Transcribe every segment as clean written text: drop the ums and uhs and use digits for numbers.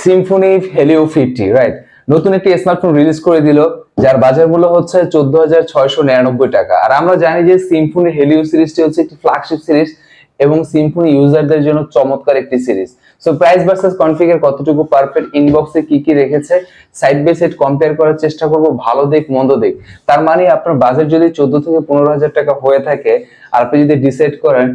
Symphony Helio 50 right, নতুন একটি smartphone release করে দিল যার বাজার মূল্য হচ্ছে 14,699 টাকা। আর আমরা জানি যে সিম্ফনি হেলিও সিরিজটি হচ্ছে একটি ফ্ল্যাগশিপ সিরিজ এবং সিম্ফনি ইউজারদের জন্য চমৎকার একটি series. So price versus configure কতটুকু পারফেক্ট, ইনবক্সে কি কি রেখেছে, সাইড বাই সাইড কম্পেয়ার করার চেষ্টা করব, ভালো দিক মন্দ দিক। তার মানে আপনার বাজেট যদি 14 থেকে 15,000 টাকা হয়ে থাকে আর আপনি যদি ডিসাইড করেন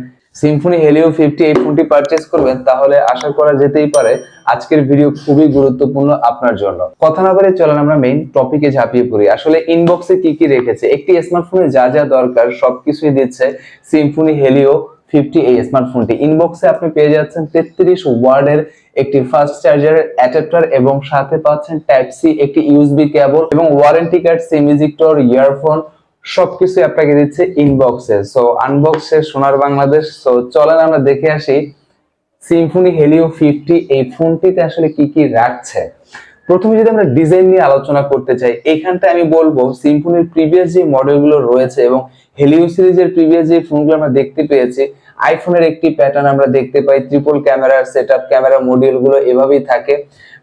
সিম্ফনি হেলিও 50 এই ফোনটি পারচেজ করবেন, তাহলে আশা করা যেতেই পারে আজকের ভিডিও খুবই গুরুত্বপূর্ণ আপনার জন্য। কথা না বলে চলেন আমরা মেইন টপিকে ঝাঁপিয়ে পড়ি। আসলে ইনবক্সে কি কি রেখেছে, একটি স্মার্টফোনে যা যা দরকার সবকিছুই দিচ্ছে সিম্ফনি হেলিও 50 এই স্মার্টফোনটি। ইনবক্সে আপনি পেয়ে যাচ্ছেন 33 ওয়াটের একটি ফাস্ট চার্জারের অ্যাডাপ্টার এবং সাথে পাচ্ছেন টাইপ সি একটি ইউএসবি কেবল এবং ওয়ারেন্টি কার্ড, সিম ইজেক্টর, ইয়ারফোন সবকিছু আপনাকে দিচ্ছে ইনবক্সে। সো আনবক্সে সোনার বাংলাদেশ। সো চলেন আমরা দেখে আসি সিম্ফনি হেলিও 50 এই ফোনটিতে আসলে কি কি রাখছে। প্রথমে যদি আমরা ডিজাইন নিয়ে আলোচনা করতে চাই, এখানটায় আমি বলবো সিম্ফনির প্রিভিয়াস যে মডেলগুলো রয়েছে এবং হেলিও সিরিজের প্রিভিয়াস যে ফোনগুলো আমরা দেখতে পেয়েছি, আইফোনের একটি প্যাটার্ন আমরা দেখতে পাই, ট্রিপল ক্যামেরার সেটআপ, ক্যামেরা মডিউল গুলো এভাবেই থাকে।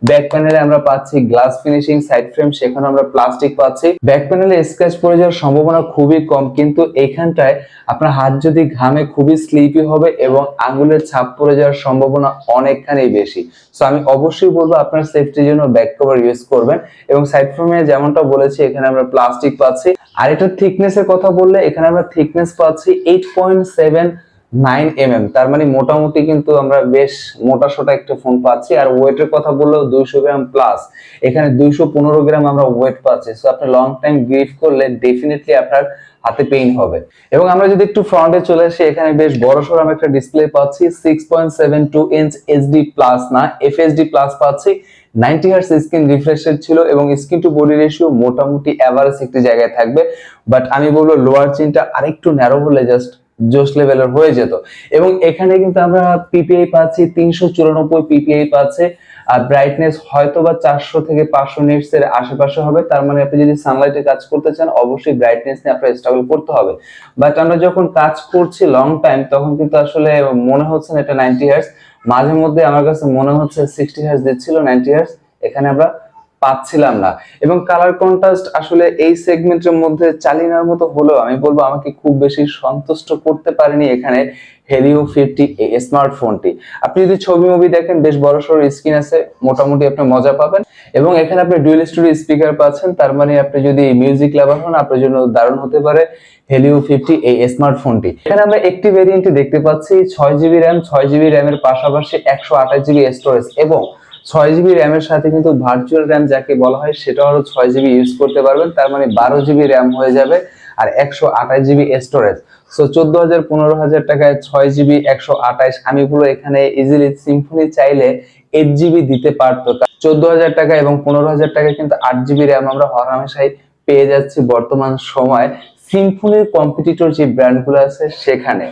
ব্যাক প্যানেলে আমরা পাচ্ছি গ্লাস ফিনিশিং, সাইড ফ্রেম সেখানে আমরা প্লাস্টিক পাচ্ছি। ব্যাক প্যানেলে স্ক্র্যাচ পড়ে যাওয়ার সম্ভাবনা খুবই কম, কিন্তু এইখানটায় আপনার হাত যদি ঘামে খুবই স্লিপি হবে এবং আঙ্গুলের ছাপ পড়ে যাওয়ার সম্ভাবনা অনেকখানি বেশি। সো আমি অবশ্যই বলবো আপনার সেফটির জন্য ব্যাক কভার ইউজ করবেন। এবং সাইড ফ্রেমে যেমনটা বলেছি এখানে আমরা প্লাস্টিক পাচ্ছি। আর এটার থিকনেসের কথা বললে এখানে আমরা থিকনেস পাচ্ছি 8.79 mm, তার মানে মোটামুটি কিন্তু আমরা বেশ মোটা সোটা একটা ফোন পাচ্ছি। আর ওয়েটের কথা বললেও 200 গ্রাম প্লাস, এখানে 215 গ্রাম আমরা ওয়েট পাচ্ছি। সো আপনি লং টাইম গ্রিপ করলে ডেফিনেটলি আপনার হাতে পেইন হবে। এবং আমরা যদি একটু ফ্রন্টে চলে আসি, এখানে বেশ বড়সড় আমরা একটা ডিসপ্লে পাচ্ছি, 6.72 ইঞ্চ এইচডি প্লাস না এফএসডি প্লাস পাচ্ছি। 90 হার্টজ স্ক্রিন রিফ্রেশ রেট ছিল এবং স্ক্রিন টু বডি রেশিও মোটামুটি এভারেজ একটি জায়গায় থাকবে। বাট আমি বলবো লোয়ার চিনটা আরেকটু ন্যারো হলে জাস্ট জোশ লেভেলের হয়ে যেত। এবং এখানে কিন্তু আমরা পিপিআই পাচ্ছি 394 পিপিআই পাচ্ছে। আর ব্রাইটনেস হয়তোবা 400 থেকে 500 নিটস এর আশেপাশে হবে। তার মানে আপনি যদি সানলাইটে কাজ করতে চান অবশ্যই ব্রাইটনেস নিয়ে আপনার স্ট্রাগল করতে হবে। বাট আমরা যখন কাজ করছি লং টাইম তখন কিন্তু আসলে মনে হচ্ছে না এটা 90 হার্টজ, মাঝে মধ্যে আমার কাছে মনে হচ্ছে 60 হার্টজ দিচ্ছিল, 90 হার্টজ এখানে আমরা পাচ্ছিলাম না। এবং কালার কন্ট্রাস্ট আসলে এই সেগমেন্টের মধ্যে চালিয়ে নেওয়ার মতো হলেও আমি বলবো আমাকে খুব বেশি সন্তুষ্ট করতে পারেনি এখানে হেলিও 50 এই স্মার্টফোনটি। আপনি যদি ছবি মুভি দেখেন বেশ বড়সড় স্ক্রিন আছে, মোটামুটি আপনি মজা পাবেন। এবং এখানে আপনি ডুয়াল স্টুডিও স্পিকার পাচ্ছেন, তার মানে আপনি যদি মিউজিক লাভার হন আপনার জন্য দারুণ হতে পারে হেলিও 50 এই স্মার্টফোনটি। এখানে আমরা একটি ভেরিয়েন্টে দেখতে পাচ্ছি 6GB র্যাম, 6GB র্যামের পাশাপাশি 128GB স্টোরেজ এবং 6GB র্যামের সাথে কিন্তু ভার্চুয়াল র্যাম যাকে বলা হয় সেটা হলো 6GB ইউজ করতে পারবেন। তার মানে 12GB র্যাম হয়ে যাবে আর 128GB স্টোরেজ। সো 14,000 15,000 টাকায় 6GB 128, আমি বলবো এখানে ইজিলি সিম্ফনি চাইলে 8GB দিতে পারতো। 14,000 টাকা এবং 15,000 টাকায় কিন্তু 8GB র্যাম আমরা হরহামেশাই পেয়ে যাচ্ছি বর্তমান সময় সিম্ফনির কম্পিটিটর যে ব্র্যান্ডগুলো আছে সেখানে।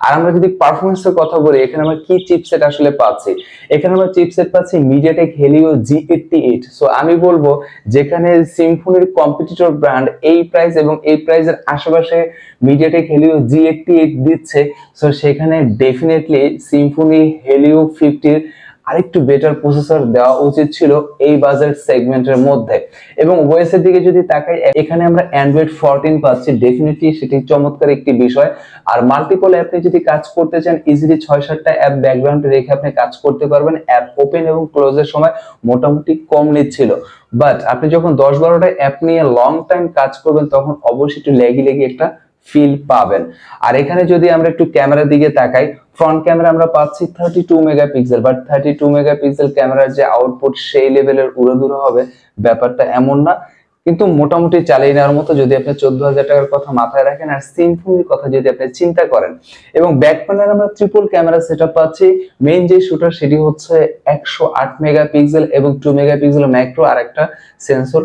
আর আমরা যদি পারফরমেন্সের কথা বলি, এখানে আমরা কি চিপসেট আসলে পাচ্ছি, এখানে আমরা চিপসেট পাচ্ছি মিডিয়াটেক হেলিও G88। সো আমি বলবো যেখানে সিম্ফনির কম্পিটিটর ব্র্যান্ড এই প্রাইস এবং এই প্রাইসের আশেপাশে মিডিয়াটেক হেলিও G88 দিচ্ছে, সো সেখানে ডেফিনেটলি সিম্ফনি হেলিও 50 আরেকটু বেটার প্রসেসর দেওয়া উচিত ছিল এই বাজার সেগমেন্টের মধ্যে। এবং ওএস এর দিকে যদি তাকাই, এখানে আমরা অ্যান্ড্রয়েড 14 পাচ্ছি, ডেফিনেটলি সেটি চমৎকার একটি বিষয়। আর মাল্টিপল অ্যাপে যদি কাজ করতে চান ইজিলি 6-7টা অ্যাপ ব্যাকগ্রাউন্ডে রেখে আপনি কাজ করতে পারবেন। অ্যাপ ওপেন এবং ক্লোজের সময় মোটামুটি কম নিচ্ছিল, বাট আপনি যখন 10-12টা অ্যাপ নিয়ে লং টাইম কাজ করবেন তখন অবশ্যই একটু লেগি একটা ফিল পাবেন। আর এখানে যদি আমরা একটু ক্যামেরার দিকে তাকাই, ফ্রন্ট ক্যামেরা আমরা পাচ্ছি 32 মেগাপিক্সেল, বাট 32 মেগাপিক্সেল ক্যামেরার যে আউটপুট সেই লেভেলের উড়াধুরা হবে ব্যাপারটা এমন না, কিন্তু মোটামুটি চালিয়ে নেওয়ার মতো যদি আপনি 14,000 টাকার কথা মাথায় রাখেন আর সিম্ফনির কথা যদি আপনি চিন্তা করেন। এবং ব্যাক প্যানেলে আমরা ট্রিপল ক্যামেরা সেটআপ পাচ্ছি। মেইন যে শুটার সেটি হচ্ছে 108 মেগাপিক্সেল এবং 2 মেগাপিক্সেল ম্যাক্রো আর একটা সেন্সর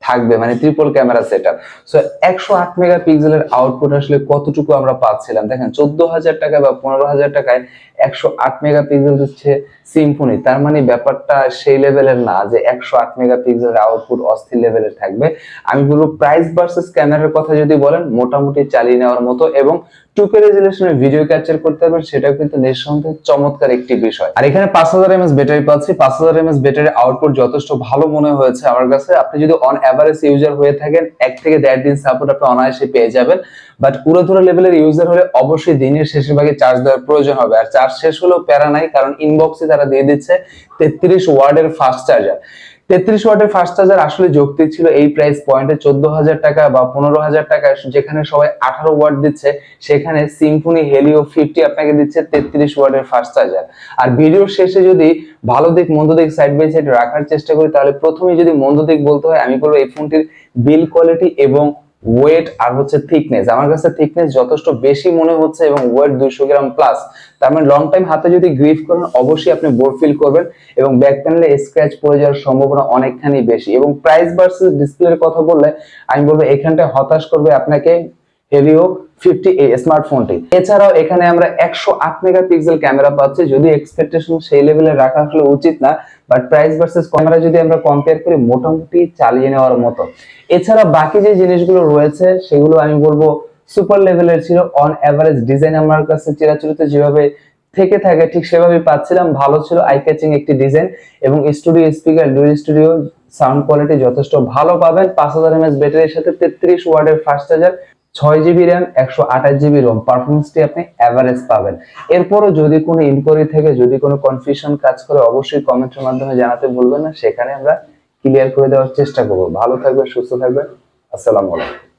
থাকবে, মানে ট্রিপল ক্যামেরা সেটআপ। সো 108 মেগাপিক্সেলের আউটপুট আসলে কতটুকু আমরা পাচ্ছিলাম দেখেন, 14,000 টাকা বা 15,000 টাকায় 108 মেগাপিক্সেল দিচ্ছে সিম্ফনি। তার মানে ব্যাপারটা সেই লেভেলের না যে 108 মেগাপিক্সেলের আউটপুট অস্থির লেভেলের থাকবে। আমি বলবো প্রাইস ভার্সেস ক্যামেরার কথা যদি বলেন মোটামুটি চালিয়ে নেওয়ার মতো, এবং 2K রেজুলেশনের ভিডিও ক্যাপচার করতে পারবেন, সেটাও কিন্তু নিঃসন্দেহে চমৎকার একটি বিষয়। আর এখানে 5000 mAh ব্যাটারি পাচ্ছি। 5000 mAh ব্যাটারি আউটপুট যথেষ্ট ভালো মনে হয়েছে আমার কাছে। আপনি যদি অন এভারেজ ইউজার হয়ে থাকেন 1 থেকে 1.5 দিন সাপোর্ট আপনি অনায়াসে পেয়ে যাবেন। বাট উড়াধুরা লেভেলের ইউজার হলে অবশ্যই দিনের শেষের ভাগে চার্জ দেওয়ার প্রয়োজন হবে। আর চার্জ শেষ হলেও প্যারা নাই, কারণ ইনবক্সে তারা দিয়ে দিচ্ছে 33 ওয়াটের ফাস্ট চার্জার। 33 ওয়াটের ফাস্ট চার্জার আসলে যৌক্তিক ছিল এই প্রাইস পয়েন্টে। 14,000 টাকা বা 15,000 টাকা যেখানে সবাই 18 ওয়াট দিচ্ছে, সেখানে সিম্ফনি হেলিও 50 আপনাকে দিচ্ছে 33 ওয়াটের ফাস্ট চার্জার। আর ভিডিওর শেষে যদি ভালো দিক মন্দ দিক সাইড বাই সাইড রাখার চেষ্টা করি, তাহলে প্রথমে যদি মন্দ দিক বলতে হয়, আমি বলবো এই ফোনটির বিল্ড কোয়ালিটি এবং ওয়েট আর হচ্ছে থিকনেস। আমার কাছে থিকনেস যথেষ্ট বেশি মনে হচ্ছে এবং ওয়েট 200 গ্রাম প্লাস। তার মানে লং টাইম হাতে যদি গ্রিপ করেন অবশ্যই আপনি বোর ফিল করবেন, এবং ব্যাক প্যানেলে স্ক্র্যাচ পড়ে যাওয়ার সম্ভাবনা অনেকখানি বেশি। এবং প্রাইস ভার্সেস ডিসপ্লের কথা বললে আমি বলবো এখানটা হতাশ করবে আপনাকে হেলিও 50 এই স্মার্টফোনটি। এছাড়াও এখানে আমরা 108 মেগাপিক্সেল ক্যামেরা পাচ্ছি, যদি এক্সপেকটেশন সেই লেভেলে রাখা আসলে উচিত না, বাট প্রাইস ভার্সেস ক্যামেরা যদি আমরা কম্পেয়ার করি মোটামুটি চালিয়ে নেওয়ার মতো। এছাড়া বাকি যে জিনিসগুলো রয়েছে সেগুলো আমি বলবো সুপার লেভেলের ছিল। অন এভারেজ ডিজাইন আমার কাছে চিরাচরিত যেভাবে থেকে থাকে ঠিক সেভাবেই পাচ্ছিলাম, ভালো ছিল, আই ক্যাচিং একটি ডিজাইন, এবং studio speaker dual studio sound quality যথেষ্ট ভালো পাবেন। 5000 mAh ব্যাটারির সাথে 33 ওয়াটের fast charger, 6GB RAM, 128GB ROM, পারফরমেন্সটি আপনি এভারেজ পাবেন। এরপরও যদি কোনো ইনকোয়ারি থেকে, যদি কোনো কনফিউশন কাজ করে অবশ্যই কমেন্টের মাধ্যমে জানাতে ভুলবেন না, সেখানে আমরা ক্লিয়ার করে দেওয়ার চেষ্টা করব। ভালো থাকবেন, সুস্থ থাকবেন, আসসালামু আলাইকুম।